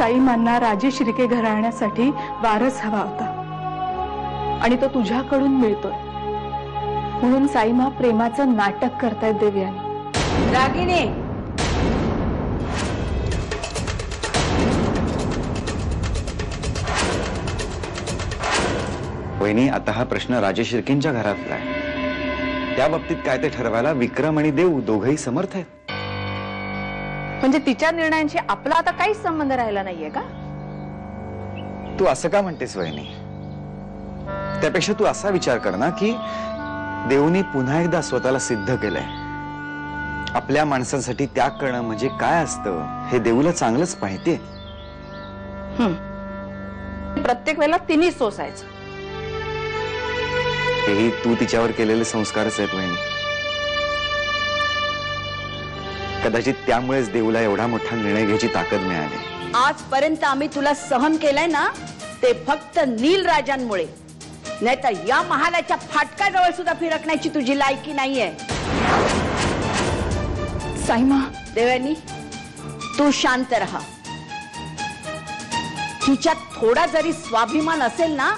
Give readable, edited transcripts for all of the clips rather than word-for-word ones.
साईमांना राजे शिर्के घराण्यासाठी वारस हवा होता आणि तो तुझ्याकडून मिळतोय, म्हणून साईमा प्रेमाचं नाटक करतायत देवयानी। रागिणी, वहिनी, आता हा प्रश्न राजे शिर्केंच्या घरातला आहे। त्या बाबतीत काय ते ठरवायला विक्रम आणि देव दोघंही समर्थ आहेत। म्हणजे तिच्या निर्णयांशी आपला आता काहीच संबंध राहिला नाहीये का? तू असं का म्हणतेस वहिनी? त्यापेक्षा तू असा विचार कर ना की देवनी पुन्हा एकदा स्वतःला सिद्ध केलंय। आपल्या माणसांसाठी त्याग करणं म्हणजे काय असतं हे देवला चांगलंच माहितीये। प्रत्येक वेळेला तिन्ही सोसायचं, हेही तू तिच्यावर केलेले संस्कारच आहेत वहिनी। कदाचित त्यामुळेच देवला एवढा मोठा निर्णय घ्यायची ताकद मिळाली। आजपर्यंत आम्ही तुला सहन केलंय ना, ते फक्त नीलराजांमुळे, नाहीतर या महालाच्या फाटकाजवळ सुद्धा फिरकण्याची तुझी लायकी नाहीये। साईमा, देवयानी, तू शांत रहा। हिच्यात थोडा जरी स्वाभिमान असेल ना,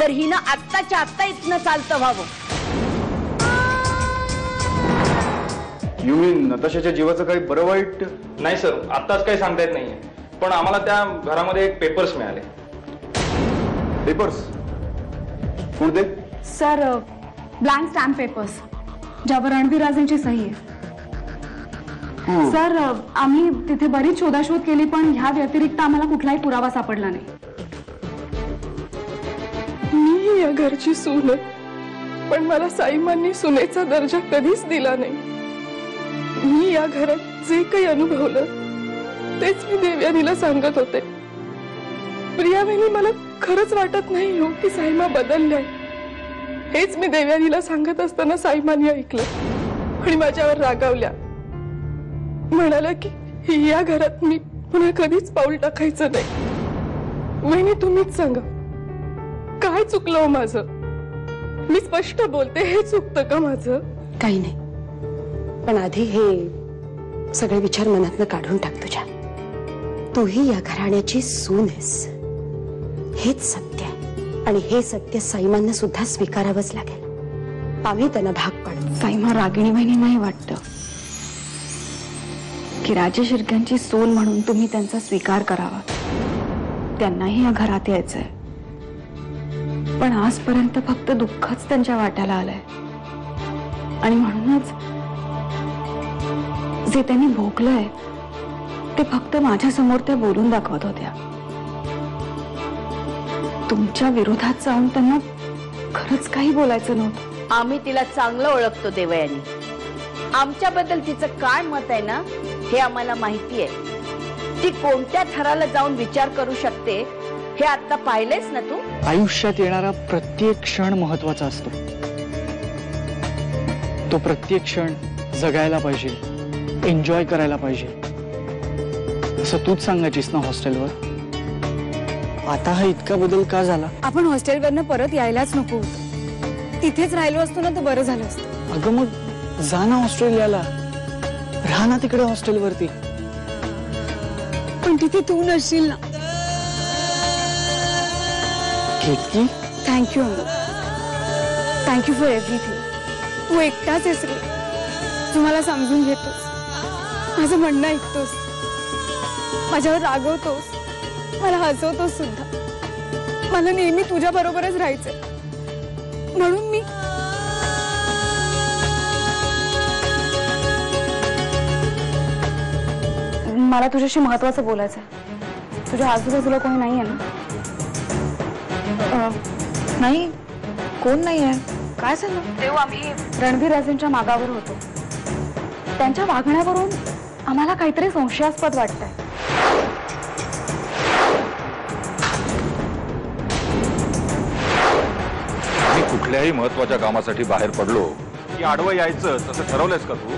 तर हिनं आत्ताच्या आत्ता इथनं चालतं व्हावं। यू मीन नताशाच्या जीवाचं काही बरं वाईट? नाही सर, आत्ताच काही सांगता येत नाहीये, पण आम्हाला त्या घरामध्ये एक पेपर्स मिळाले। पेपर्स कोणते? सर, ब्लँक स्टॅम्प पेपर्स ज्यावर रणवीरराजेंची सही आहे। सर, आम्ही तिथे बरीच शोधाशोध केली, पण ह्या व्यतिरिक्त आम्हाला कुठलाही पुरावा सापडला नाही। मी या घरची सून आहे, पण मला साईमांनी सुनेचा दर्जा कधीच दिला नाही। मी या घरात जे काही अनुभवलं तेच मी देवयानीला सांगत होते। प्रियावेनी, मला खरंच वाटत नाही हो की साईमा बदलल्या। हेच मी देवयानीला सांगत असताना साईमांनी ऐकलं आणि माझ्यावर रागावल्या। म्हणाला की या घरात मी पुन्हा कधीच पाऊल टाकायचं नाही। वहिनी, तुम्हीच सांगा, काय चुकलं हो माझं? मी स्पष्ट बोलते, हे चुकतं का माझं? काही नाही, पण आधी हे सगळे विचार मनातनं काढून टाक तुझ्या। तूही या घराण्याची सून आहेस, हेच सत्य आहे आणि हे सत्य साईमांना सुद्धा स्वीकारावंच लागेल। आम्ही त्यांना भाग पाडू। साईमा, रागिणी वहिनी, नाही वाटतं की राजे शिर्क्यांची सून म्हणून तुम्ही त्यांचा स्वीकार करावा। त्यांनाही या घरात यायचंय, पण आजपर्यंत फक्त दुःखच त्यांच्या वाट्याला आलंय आणि म्हणूनच जे त्यांनी भोगलंय ते फक्त माझ्या समोर त्या बोलून दाखवत होत्या। तुमच्या विरोधात जाऊन त्यांना खरंच काही बोलायचं नव्हतं। आम्ही तिला चांगलं ओळखतो देवयानी। आमच्याबद्दल तिचं काय मत आहे ना, हे आम्हाला माहिती आहे। ती कोणत्या थराला जाऊन विचार करू शकते हे आता पाहिलेस ना तू। आयुष्यात येणारा प्रत्येक क्षण महत्वाचा असतो, तो प्रत्येक क्षण जगायला पाहिजे, एन्जॉय करायला पाहिजे, असं तूच सांगायचीस ना हॉस्टेलवर। आता हा इतका बदल का झाला? आपण हॉस्टेलवरनं परत यायलाच नको होतं, तिथेच राहिलो असतो ना तर बरं झालं असतं। अगं मग जा ना ऑस्ट्रेलियाला, राहा ना तिकडे हॉस्टेलवरती। पण तिथे तू नसशील ना। केतकी, थँक्यू अनु, थँक्यू फॉर एव्हरीथिंग। तू एकटाच आहेस रे, तू मला समजून घेतोस, माझं म्हणणं ऐकतोस, माझ्यावर रागवतोस, मला हसवतोस सुद्धा। मला नेहमी तुझ्या बरोबरच राहायचंय, म्हणून मी मला तुझ्याशी महत्वाचं बोलायचं आहे। तुझ्या आजूबाजूला कोणी नाही आहे ना? नाही, कोण नाहीये? काय झालं? तेव्हा आम्ही रणवीरराजेंच्या मागावर होतो, त्यांच्या वागण्यावरून आम्हाला काहीतरी संशयास्पद वाटतंय। मी कुठल्याही महत्वाच्या कामासाठी बाहेर पडलो की आडवं यायचं, तसं ठरवलंयस का तू?